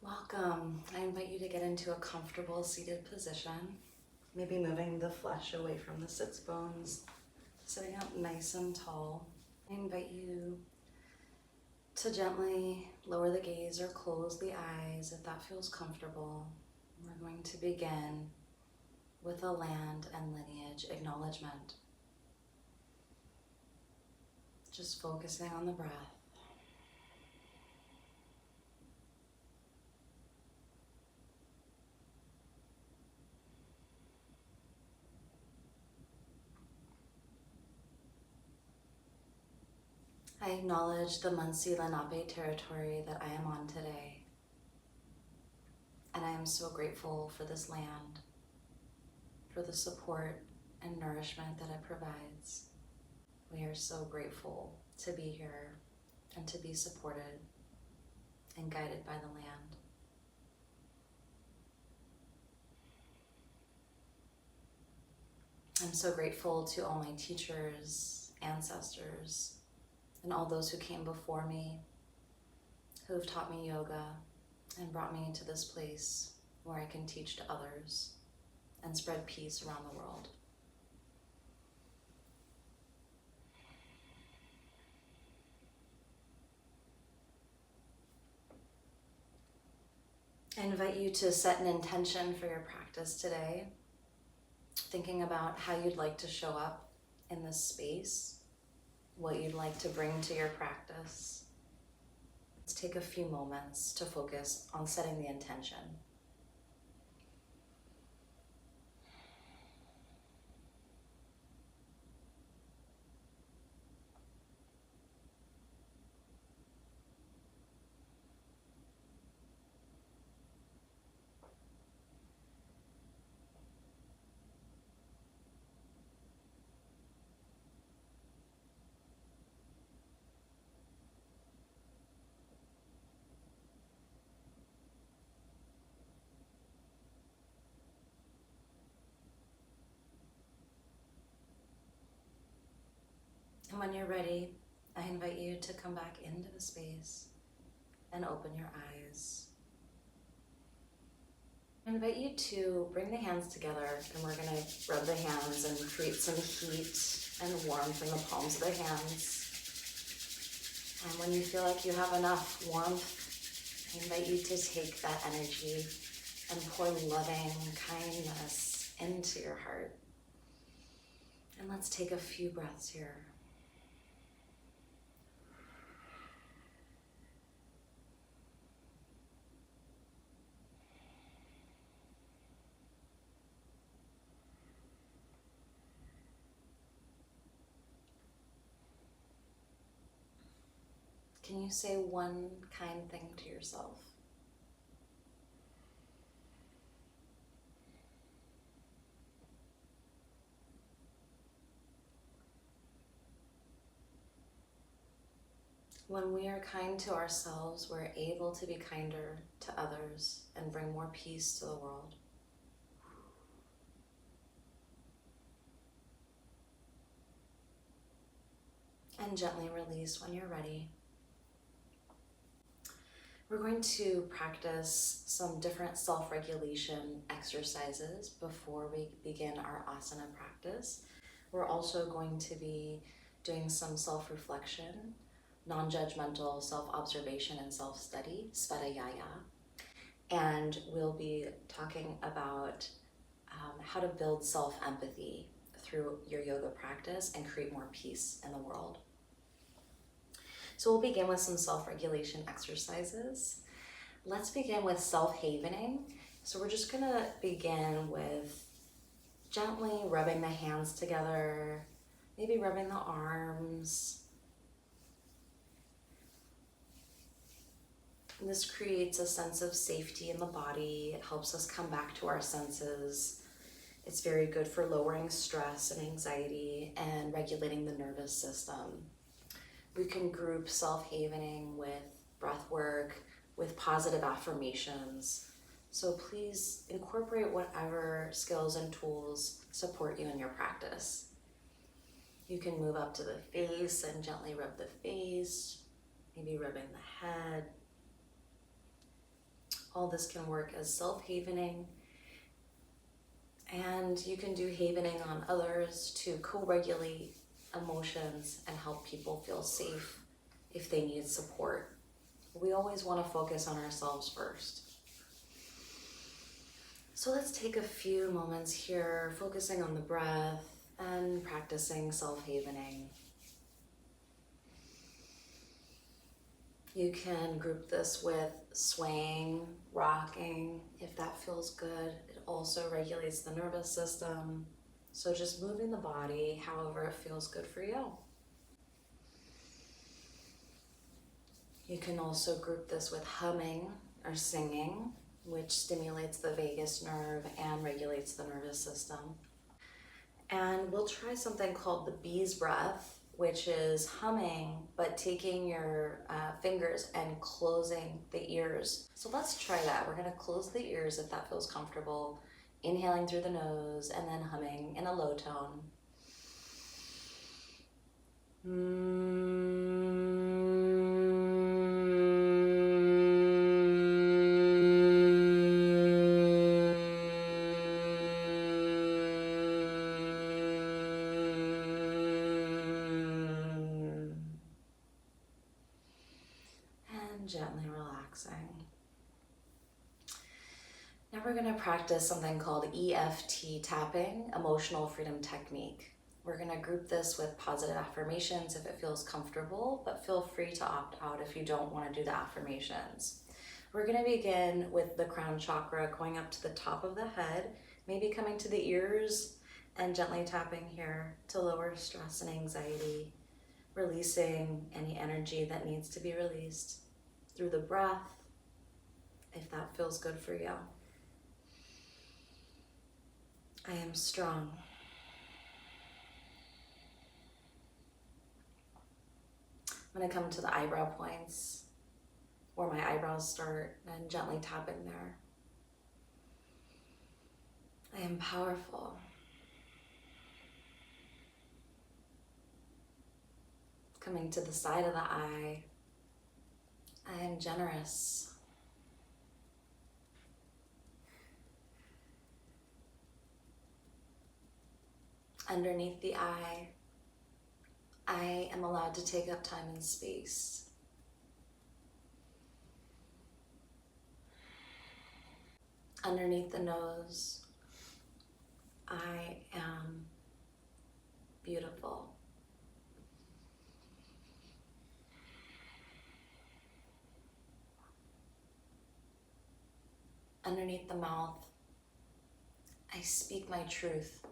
Welcome. I invite you to get into a comfortable seated position, maybe moving the flesh away from the sits bones, sitting up nice and tall. I invite you to gently lower the gaze or close the eyes if that feels comfortable. We're going to begin with a land and lineage acknowledgement. Just focusing on the breath. I acknowledge the Munsi Lenape territory that I am on today. And I am so grateful for this land, for the support and nourishment that it provides. We are so grateful to be here and to be supported and guided by the land. I'm so grateful to all my teachers, ancestors, and all those who came before me, who have taught me yoga and brought me to this place where I can teach to others and spread peace around the world. I invite you to set an intention for your practice today, thinking about how you'd like to show up in this space, what you'd like to bring to your practice. Let's take a few moments to focus on setting the intention. And when you're ready, I invite you to come back into the space and open your eyes. I invite you to bring the hands together, and we're going to rub the hands and create some heat and warmth in the palms of the hands. And when you feel like you have enough warmth, I invite you to take that energy and pour loving kindness into your heart. And let's take a few breaths here. Can you say one kind thing to yourself? When we are kind to ourselves, we're able to be kinder to others and bring more peace to the world. And gently release when you're ready. We're going to practice some different self-regulation exercises before we begin our asana practice. We're also going to be doing some self-reflection, non-judgmental self-observation and self-study, Swadhyaya. And we'll be talking about how to build self-empathy through your yoga practice and create more peace in the world. So we'll begin with some self-regulation exercises. Let's begin with self-havening. So we're just gonna begin with gently rubbing the hands together, maybe rubbing the arms. And this creates a sense of safety in the body. It helps us come back to our senses. It's very good for lowering stress and anxiety and regulating the nervous system. We can group self-havening with breathwork, with positive affirmations. So please incorporate whatever skills and tools support you in your practice. You can move up to the face and gently rub the face, maybe rubbing the head. All this can work as self-havening, and you can do havening on others to co-regulate emotions and help people feel safe if they need support. We always want to focus on ourselves first. So let's take a few moments here, focusing on the breath and practicing self-havening. You can group this with swaying, rocking, if that feels good. It also regulates the nervous system. So just moving the body however it feels good for you. You can also group this with humming or singing, which stimulates the vagus nerve and regulates the nervous system. And we'll try something called the bee's breath, which is humming, but taking your fingers and closing the ears. So let's try that. We're gonna close the ears if that feels comfortable. Inhaling through the nose and then humming in a low tone. Gently relaxing. Now we're going to practice something called EFT tapping, emotional freedom technique. We're going to group this with positive affirmations if it feels comfortable, but feel free to opt out if you don't want to do the affirmations. We're going to begin with the crown chakra, going up to the top of the head, maybe coming to the ears and gently tapping here to lower stress and anxiety, releasing any energy that needs to be released through the breath, if that feels good for you. I am strong. I'm going to come to the eyebrow points where my eyebrows start and gently tapping there. I am powerful. Coming to the side of the eye, I am generous. Underneath the eye, I am allowed to take up time and space. Underneath the nose, I am beautiful. Underneath the mouth, I speak my truth.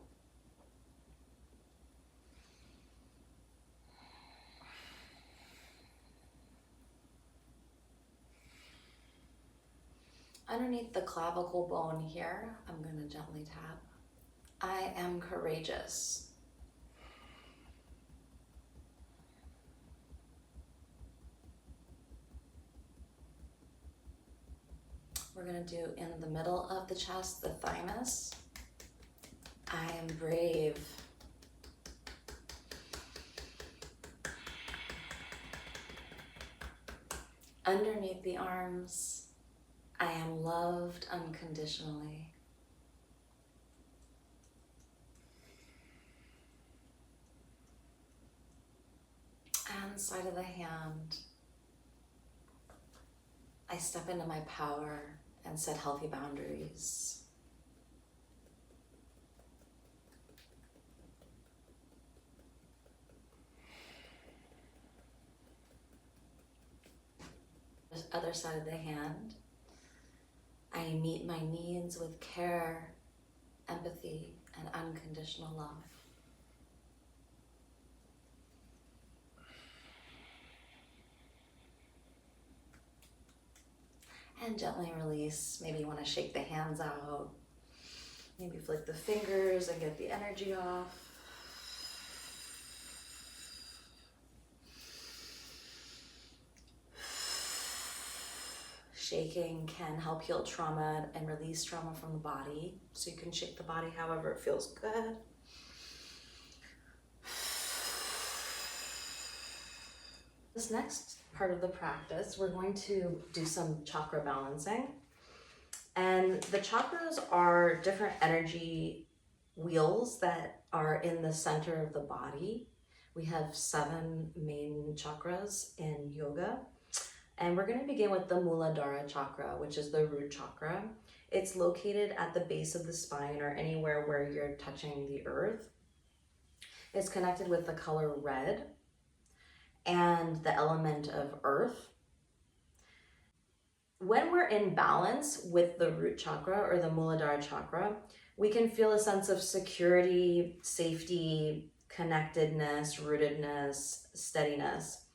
Underneath the clavicle bone here, I'm going to gently tap. I am courageous. We're going to do in the middle of the chest, the thymus. I am brave. Underneath the arms, I am loved unconditionally. And side of the hand, I step into my power and set healthy boundaries. The other side of the hand, I meet my needs with care, empathy, and unconditional love. And gently release. Maybe you want to shake the hands out. Maybe flick the fingers and get the energy off. Shaking can help heal trauma and release trauma from the body. So you can shake the body however it feels good. This next part of the practice, we're going to do some chakra balancing. And the chakras are different energy wheels that are in the center of the body. We have 7 main chakras in yoga. And we're going to begin with the Muladhara chakra, which is the root chakra. It's located at the base of the spine or anywhere where you're touching the earth. It's connected with the color red and the element of earth. When we're in balance with the root chakra or the Muladhara chakra, we can feel a sense of security, safety, connectedness, rootedness, steadiness.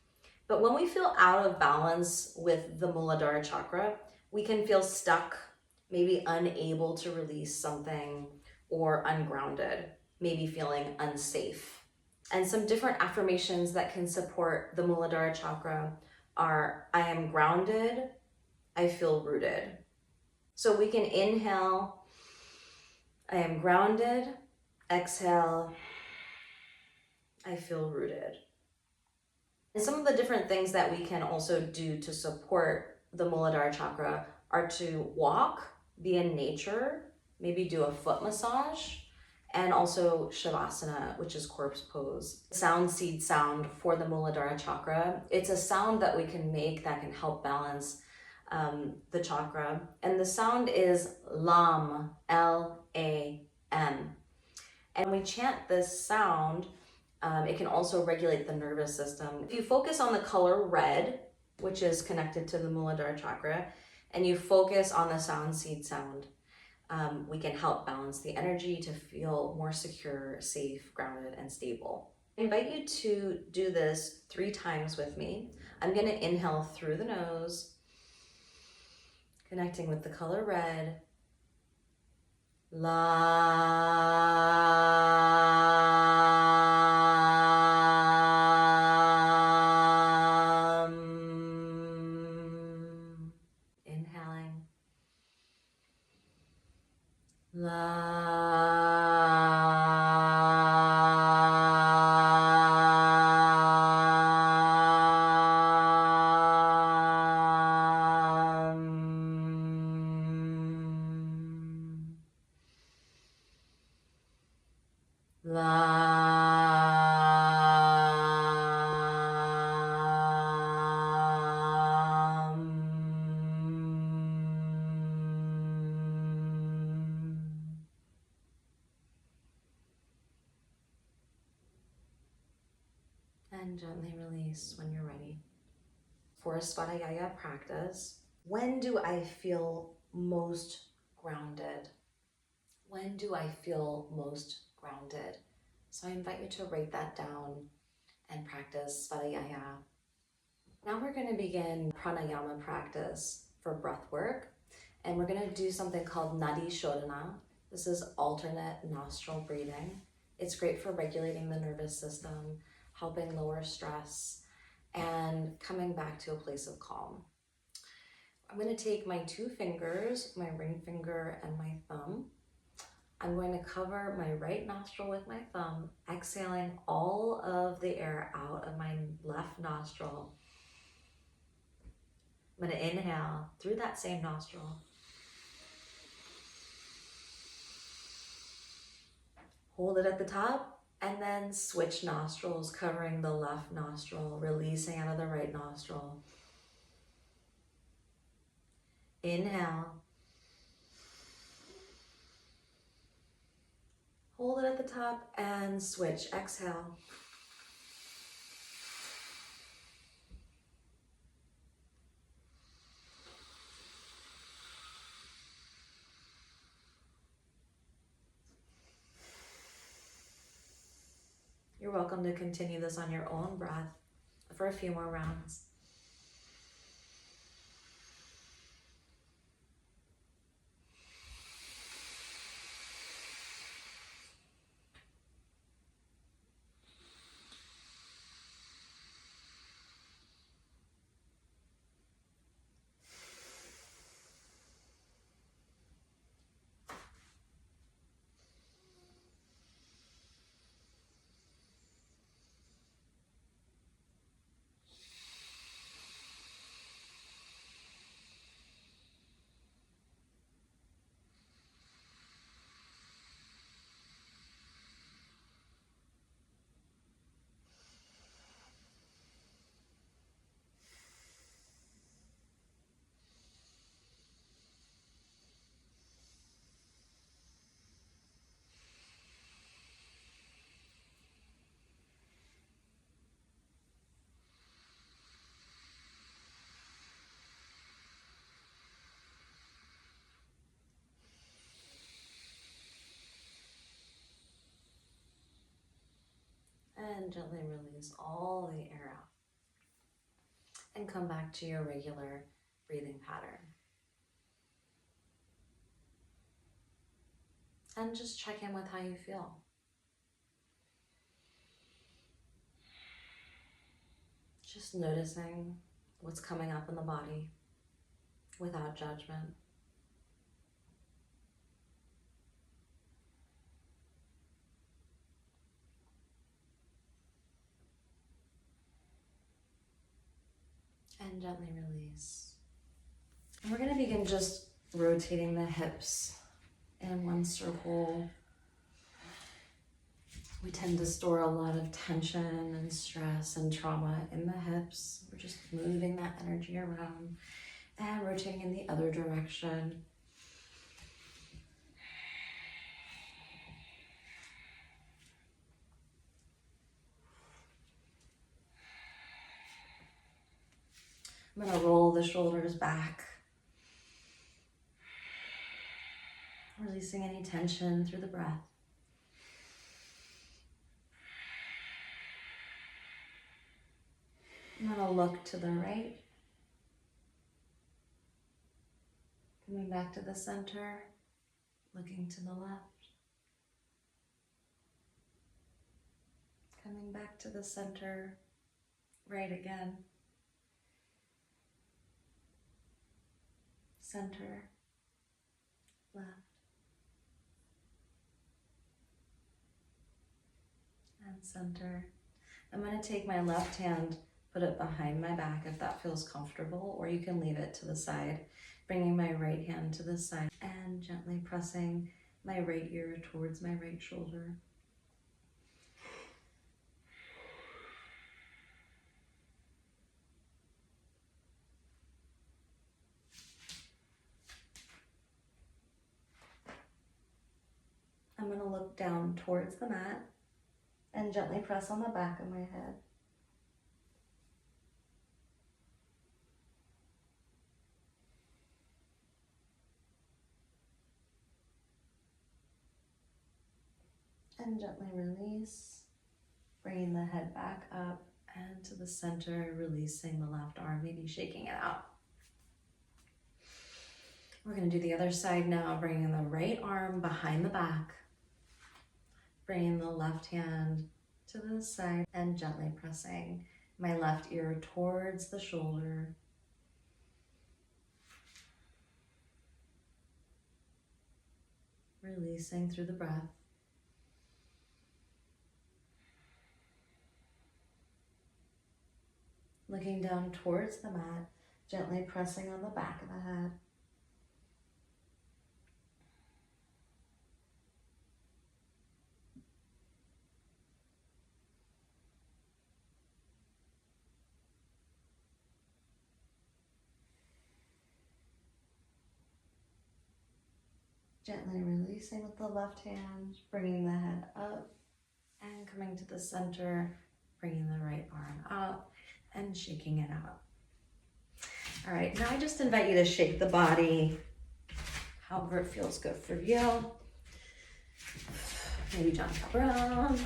But when we feel out of balance with the Muladhara chakra, we can feel stuck, maybe unable to release something, or ungrounded, maybe feeling unsafe. And some different affirmations that can support the Muladhara chakra are, I am grounded, I feel rooted. So we can inhale, I am grounded, exhale, I feel rooted. And some of the different things that we can also do to support the Muladhara chakra are to walk, be in nature, maybe do a foot massage, and also Shavasana, which is corpse pose. Sound seed sound for the Muladhara chakra. It's a sound that we can make that can help balance the chakra. And the sound is Lam, L-A-M. And we chant this sound. It can also regulate the nervous system. If you focus on the color red, which is connected to the Muladhara chakra, and you focus on the sound seed sound, we can help balance the energy to feel more secure, safe, grounded, and stable. I invite you to do this 3 times with me. I'm going to inhale through the nose, connecting with the color red. Inhaling. And gently release when you're ready. For a Swadhyaya practice, when do I feel most grounded? When do I feel most grounded? So I invite you to write that down and practice Swadhyaya. Now we're going to begin Pranayama practice for breath work. And we're going to do something called Nadi Shodhana. This is alternate nostril breathing. It's great for regulating the nervous system, helping lower stress, and coming back to a place of calm. I'm going to take my 2 fingers, my ring finger and my thumb. I'm going to cover my right nostril with my thumb, exhaling all of the air out of my left nostril. I'm going to inhale through that same nostril. Hold it at the top, and then switch nostrils, covering the left nostril, releasing out of the right nostril. Inhale. Hold it at the top and switch. Exhale. You're welcome to continue this on your own breath for a few more rounds. And gently release all the air out. And come back to your regular breathing pattern. And just check in with how you feel. Just noticing what's coming up in the body without judgment. And gently release. And we're going to begin just rotating the hips in one circle. We tend to store a lot of tension and stress and trauma in the hips. We're just moving that energy around and rotating in the other direction. I'm going to roll the shoulders back, releasing any tension through the breath. I'm going to look to the right, coming back to the center, looking to the left, coming back to the center, right again, center, left, and center. I'm going to take my left hand, put it behind my back if that feels comfortable, or you can leave it to the side, bringing my right hand to the side and gently pressing my right ear towards my right shoulder. I'm going to look down towards the mat and gently press on the back of my head. And gently release, bringing the head back up and to the center, releasing the left arm, maybe shaking it out. We're going to do the other side now, bringing the right arm behind the back, bringing the left hand to the side and gently pressing my left ear towards the shoulder. Releasing through the breath. Looking down towards the mat, gently pressing on the back of the head. Gently releasing with the left hand, bringing the head up and coming to the center, bringing the right arm out and shaking it out. All right, now I just invite you to shake the body however it feels good for you. Maybe jump around.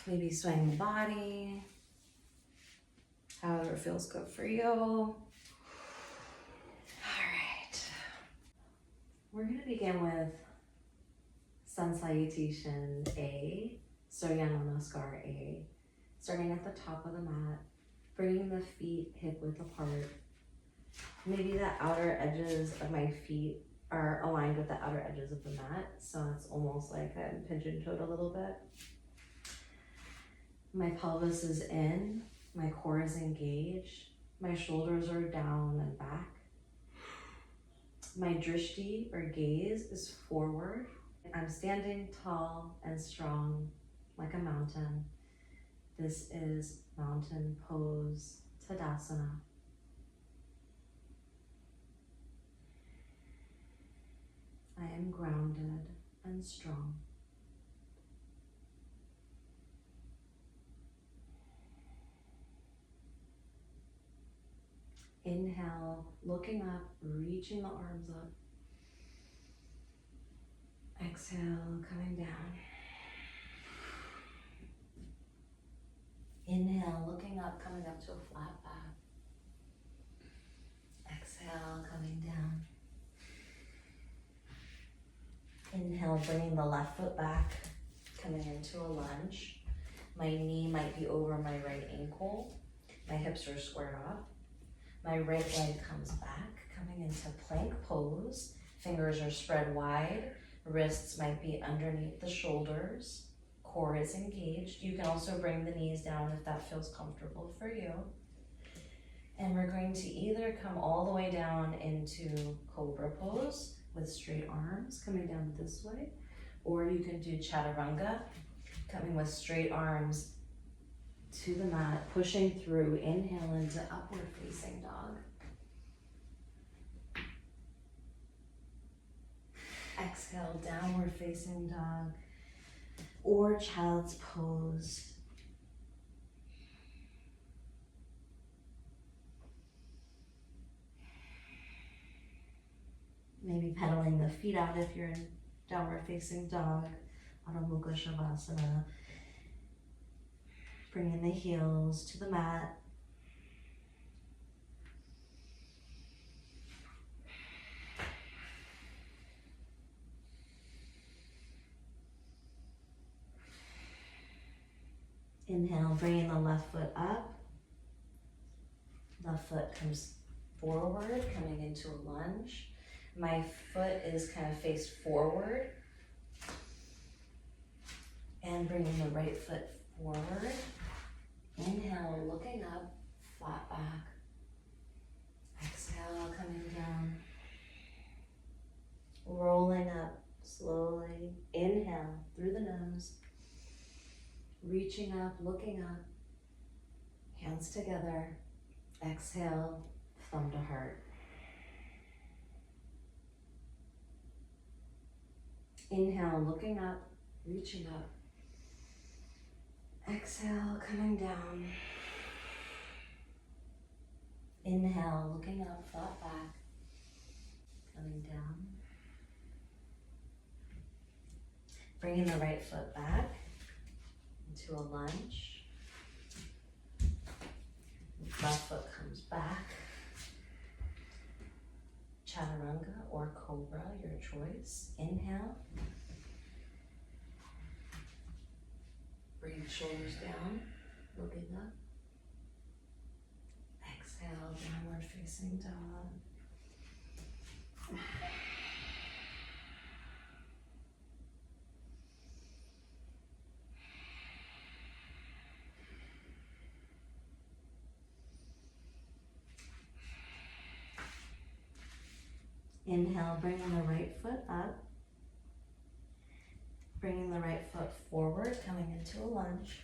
Maybe swaying the body. However feels good for you. All right. We're going to begin with Sun Salutation A, Surya Namaskar A, starting at the top of the mat, bringing the feet hip width apart. Maybe the outer edges of my feet are aligned with the outer edges of the mat, so it's almost like I'm pigeon-toed a little bit. My pelvis is in, my core is engaged, my shoulders are down and back. My drishti or gaze is forward. I'm standing tall and strong like a mountain. This is mountain pose, Tadasana. I am grounded and strong. Inhale, looking up, reaching the arms up. Exhale, coming down. Inhale, looking up, coming up to a flat back. Exhale, coming down. Inhale, bringing the left foot back, coming into a lunge. My knee might be over my right ankle. My hips are squared off. My right leg comes back, coming into plank pose. Fingers are spread wide. Wrists might be underneath the shoulders. Core is engaged. You can also bring the knees down if that feels comfortable for you. And we're going to either come all the way down into cobra pose with straight arms coming down this way, or you can do chaturanga, coming with straight arms to the mat, pushing through. Inhale into upward facing dog. Exhale, downward facing dog or child's pose. Maybe pedaling the feet out if you're in downward facing dog, Adho Mukha Shavasana. Bringing the heels to the mat. Inhale, bringing the left foot up. Left foot comes forward, coming into a lunge. My foot is kind of faced forward. And bringing the right foot forward. Inhale, looking up, flat back. Exhale, coming down. Rolling up slowly. Inhale through the nose. Reaching up, looking up. Hands together. Exhale, thumb to heart. Inhale, looking up, reaching up. Exhale, coming down. Inhale, looking up, flat back. Coming down. Bringing the right foot back into a lunge. Left foot comes back. Chaturanga or cobra, your choice. Inhale. Bring the shoulders down, looking up. Exhale, downward facing dog. Inhale, bringing the right foot up. Bringing the right foot forward, coming into a lunge.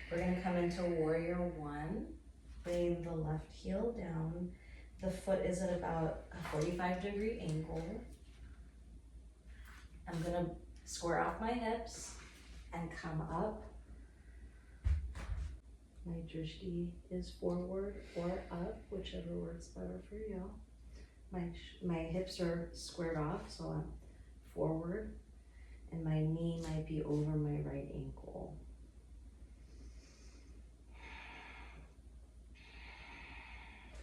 We're going to come into warrior one. Bring the left heel down. The foot is at about a 45-degree angle. I'm going to square off my hips and come up. My drishti is forward or up, whichever works better for you. My hips are squared off, so I'm forward, and my knee might be over my right ankle.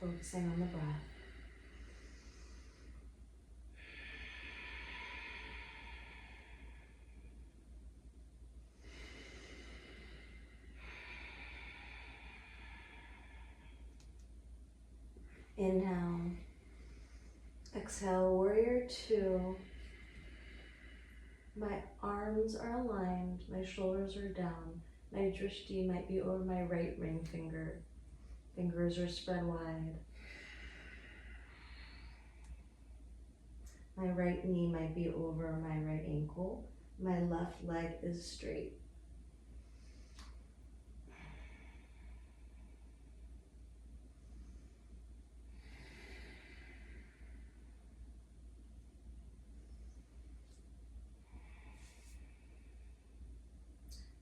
Focusing on the breath. Inhale. Exhale, warrior two. My arms are aligned, my shoulders are down. My drishti might be over my right ring finger. Fingers are spread wide. My right knee might be over my right ankle. My left leg is straight.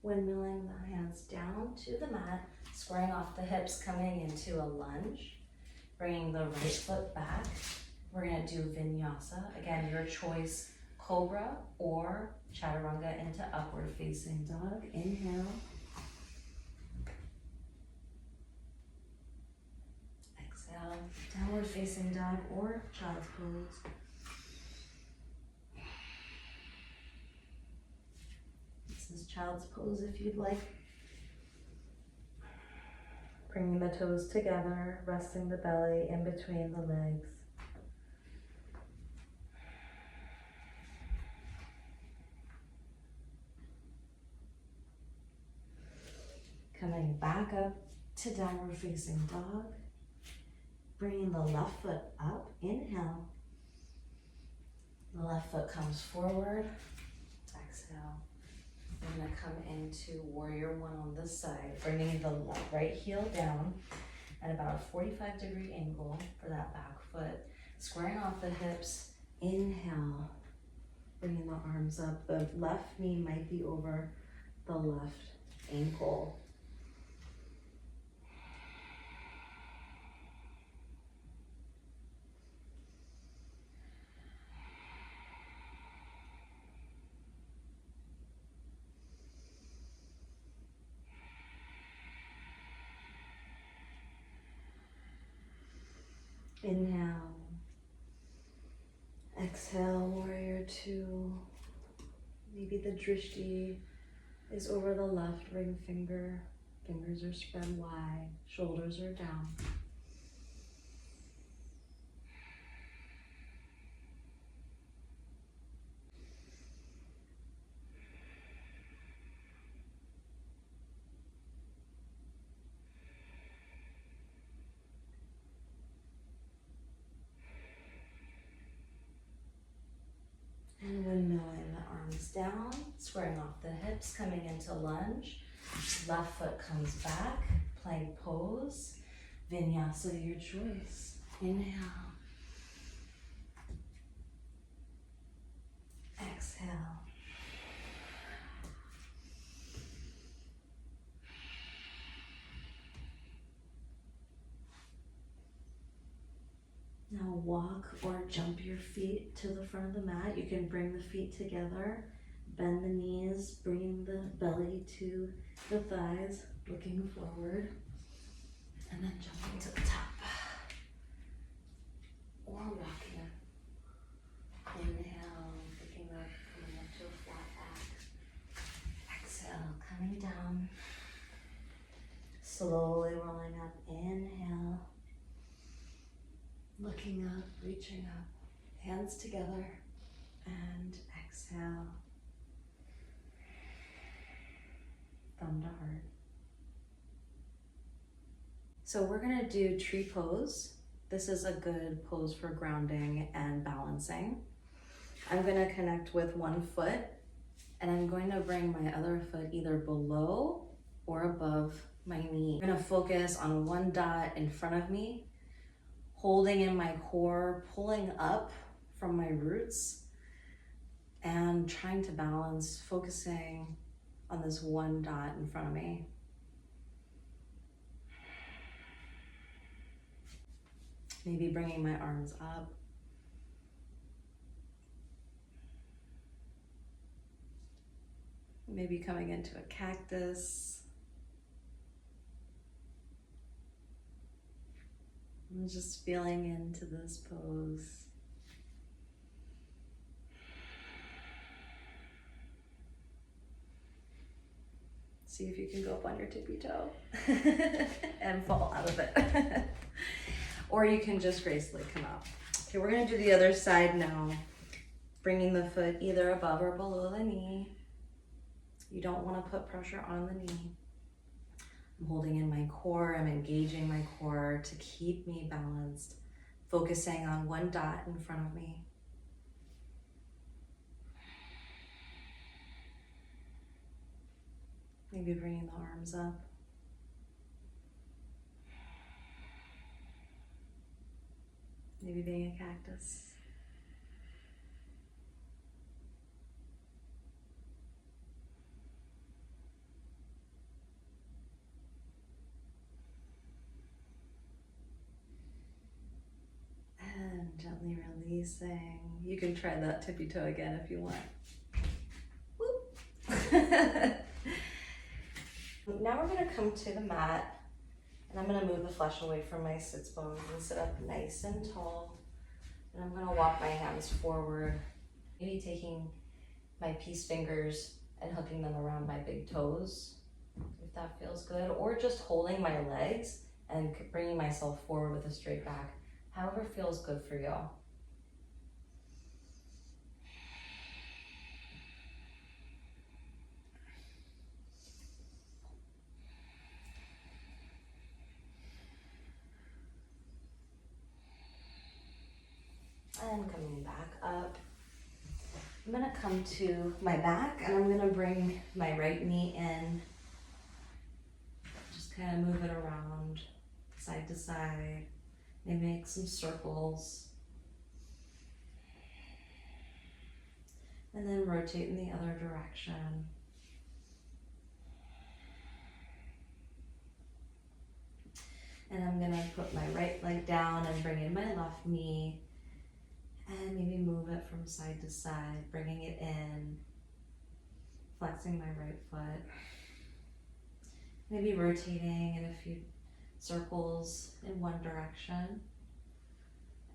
Windmilling the hands down to the mat, squaring off the hips, coming into a lunge. Bringing the right foot back, We're gonna do vinyasa. Again, your choice, cobra or chaturanga into upward facing dog. Inhale. Exhale, downward facing dog or child's pose. This is child's pose if you'd like. Bringing the toes together, resting the belly in between the legs. Coming back up to downward facing dog. Bringing the left foot up, inhale. The left foot comes forward, exhale. We're gonna come into warrior one on this side, bringing the right heel down at about a 45-degree angle for that back foot. Squaring off the hips, inhale. Bringing the arms up, the left knee might be over the left ankle. Inhale. Exhale, warrior two. Maybe the drishti is over the left ring finger. Fingers are spread wide, shoulders are down. And windmilling the arms down, squaring off the hips, coming into lunge. Left foot comes back, plank pose. Vinyasa, your choice. Inhale. Exhale. Now walk or jump your feet to the front of the mat. You can bring the feet together, bend the knees, bring the belly to the thighs, looking forward, and then jumping to the top. Or walking. Inhale, picking up, coming up to a flat back. Exhale, coming down. Slowly rolling up, inhale. Looking up, reaching up, hands together, and exhale. Thumb to heart. So we're gonna do tree pose. This is a good pose for grounding and balancing. I'm gonna connect with one foot, and I'm going to bring my other foot either below or above my knee. I'm gonna focus on one dot in front of me, holding in my core, pulling up from my roots, and trying to balance, focusing on this one dot in front of me. Maybe bringing my arms up. Maybe coming into a cactus. And just feeling into this pose. See if you can go up on your tippy toe and fall out of it. Or you can just gracefully come up. Okay, we're gonna do the other side now. Bringing the foot either above or below the knee. You don't wanna put pressure on the knee. I'm holding in my core, I'm engaging my core to keep me balanced, focusing on one dot in front of me. Maybe bringing the arms up. Maybe being a cactus. And gently Releasing. You can try that tippy toe again if you want. Now we're gonna come to the mat, and I'm gonna move the flesh away from my sits bones and sit up nice and tall. And I'm gonna walk my hands forward, maybe taking my peace fingers and hooking them around my big toes, if that feels good, or just holding my legs and bringing myself forward with a straight back, however feels good for you. And coming back up, I'm gonna come to my back and I'm gonna bring my right knee in. Just kind of move it around side to side. Maybe make some circles. And then rotate in the other direction. And I'm gonna put my right leg down and bring in my left knee. And maybe move it from side to side, bringing it in, flexing my right foot. Maybe rotating in a few circles in one direction,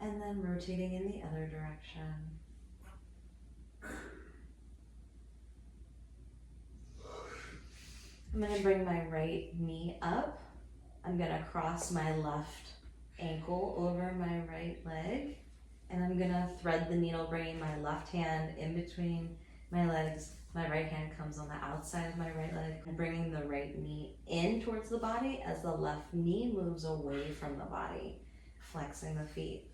and then rotating in the other direction. I'm gonna bring my right knee up. I'm gonna cross my left ankle over my right leg. And I'm gonna thread the needle, bringing my left hand in between my legs. My right hand comes on the outside of my right leg, and bringing the right knee in towards the body as the left knee moves away from the body, flexing the feet.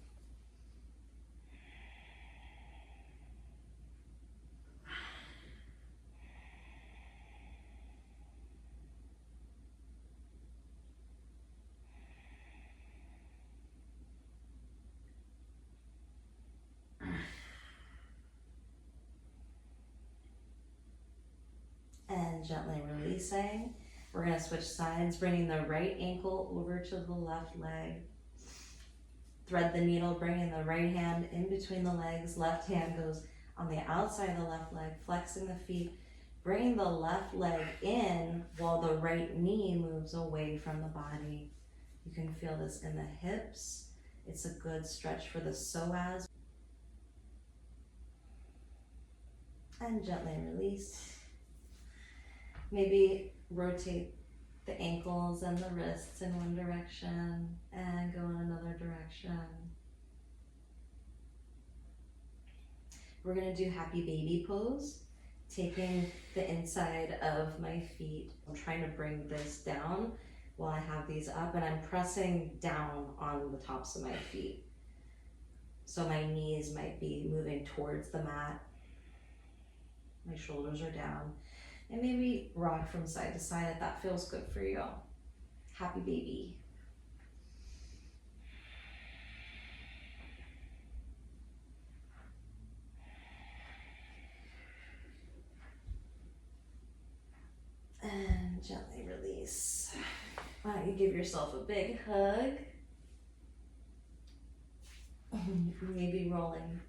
And gently releasing. We're gonna switch sides, bringing the right ankle over to the left leg. Thread the needle, bringing the right hand in between the legs. Left hand goes on the outside of the left leg, flexing the feet, bringing the left leg in while the right knee moves away from the body. You can feel this in the hips. It's a good stretch for the psoas. And gently release. Maybe rotate the ankles and the wrists in one direction and go in another direction. We're gonna do happy baby pose, taking the inside of my feet. I'm trying to bring this down while I have these up, and I'm pressing down on the tops of my feet. So my knees might be moving towards the mat. My shoulders are down. And maybe rock from side to side if that feels good for you. Happy baby. And gently release. Why don't you give yourself a big hug? Maybe rolling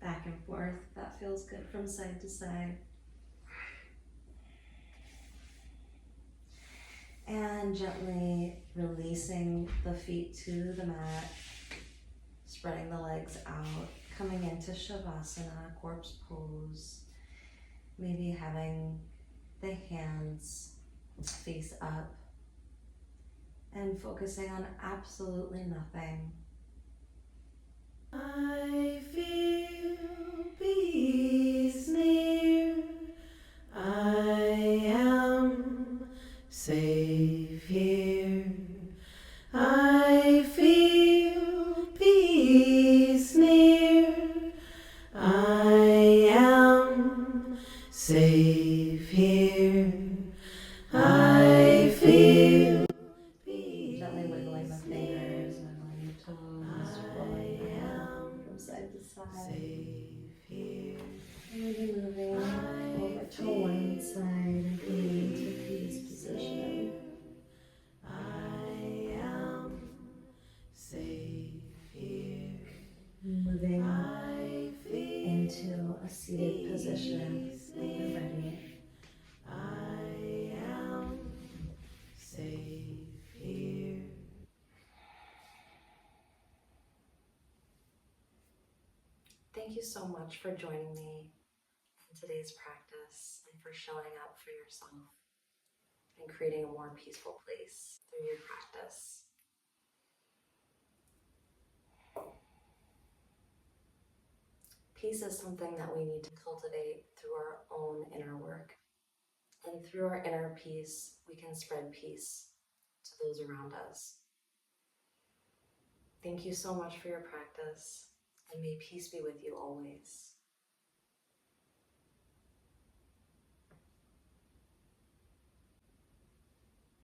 back and forth. That feels good from side to side. And gently releasing the feet to the mat, spreading the legs out, coming into Shavasana, corpse pose. Maybe having the hands face up and focusing on absolutely nothing. I feel peace near. I am safe here. I feel peace near. I am safe here. I feel peace. Gently wiggling the fingers, wiggling your toes, rolling the hand from side to side. Safe here. Maybe moving over to one side and coming into a fetus position. I am position when you're ready. I am safe here. Thank you so much for joining me in today's practice and for showing up for yourself and creating a more peaceful place through your practice. Peace is something that we need to cultivate through our own inner work. And through our inner peace, we can spread peace to those around us. Thank you so much for your practice, and may peace be with you always.